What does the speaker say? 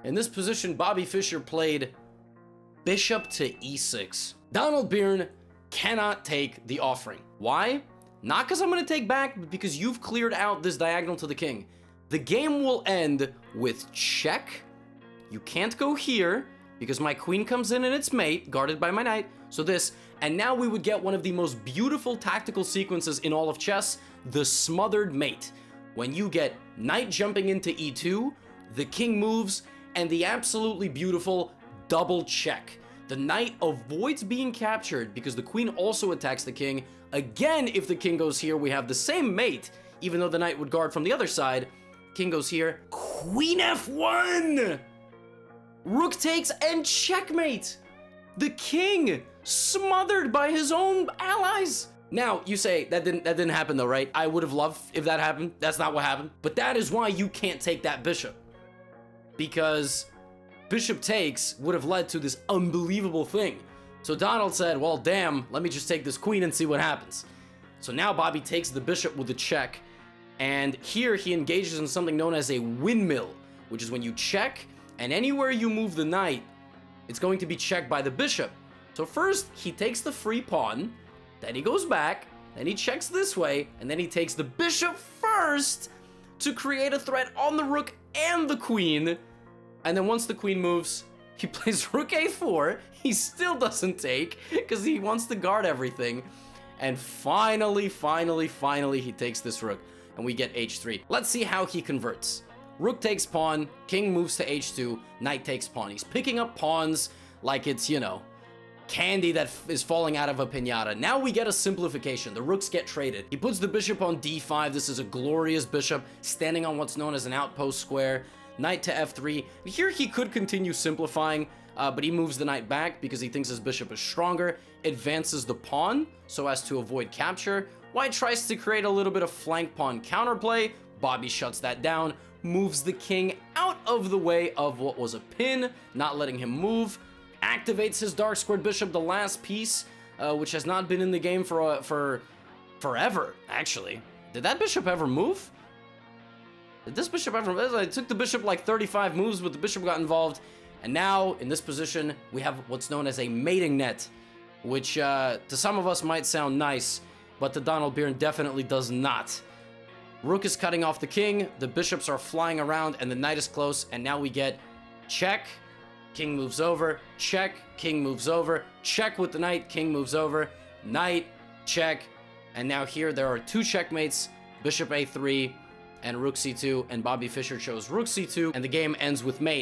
In this position, Bobby Fischer played bishop to e6. Donald Byrne cannot take the offering. Why? Not because I'm going to take back, but because you've cleared out this diagonal to the king. The game will end with check. You can't go here because my queen comes in and its mate, guarded by my knight. So this, and now we would get one of the most beautiful tactical sequences in all of chess, the smothered mate. When you get knight jumping into e2, the king moves, and the absolutely beautiful double check. The knight avoids being captured because the queen also attacks the king. Again, if the king goes here, we have the same mate, even though the knight would guard from the other side. King goes here, queen f1! Rook takes and checkmate! The king smothered by his own allies! Now, you say, that didn't happen though, right? I would have loved if that happened. That's not what happened. But that is why you can't take that bishop. Because bishop takes would have led to this unbelievable thing. So Donald said, well, damn, let me just take this queen and see what happens. So now Bobby takes the bishop with a check. And here he engages in something known as a windmill, which is when you check, and anywhere you move the knight, it's going to be checked by the bishop. So first, he takes the free pawn, then he goes back, then he checks this way, and then he takes the bishop first to create a threat on the rook and the queen. And then once the queen moves, he plays rook a4. He still doesn't take because he wants to guard everything. And finally, he takes this rook. And we get h3. Let's see how he converts. Rook takes pawn, king moves to h2, knight takes pawn. He's picking up pawns like it's, you know, candy that is falling out of a piñata. Now we get a simplification. The rooks get traded. He puts the bishop on d5. This is a glorious bishop standing on what's known as an outpost square. Knight to f3. Here he could continue simplifying, but he moves the knight back because he thinks his bishop is stronger. Advances the pawn so as to avoid capture. White tries to create a little bit of flank pawn counterplay. Bobby shuts that down, moves the king out of the way of what was a pin, not letting him move. Activates his dark squared bishop, the last piece, which has not been in the game for forever, actually. Did that bishop ever move? Did this bishop ever move? It took the bishop like 35 moves, but the bishop got involved. And now, in this position, we have what's known as a mating net, which to some of us might sound nice, but to Donald Byrne definitely does not. Rook is cutting off the king, the bishops are flying around, and the knight is close, and now we get check, king moves over, check, king moves over, check with the knight, king moves over, knight, check, and now here there are two checkmates, bishop a3, and rook c2, and Bobby Fischer chose rook c2, and the game ends with mate.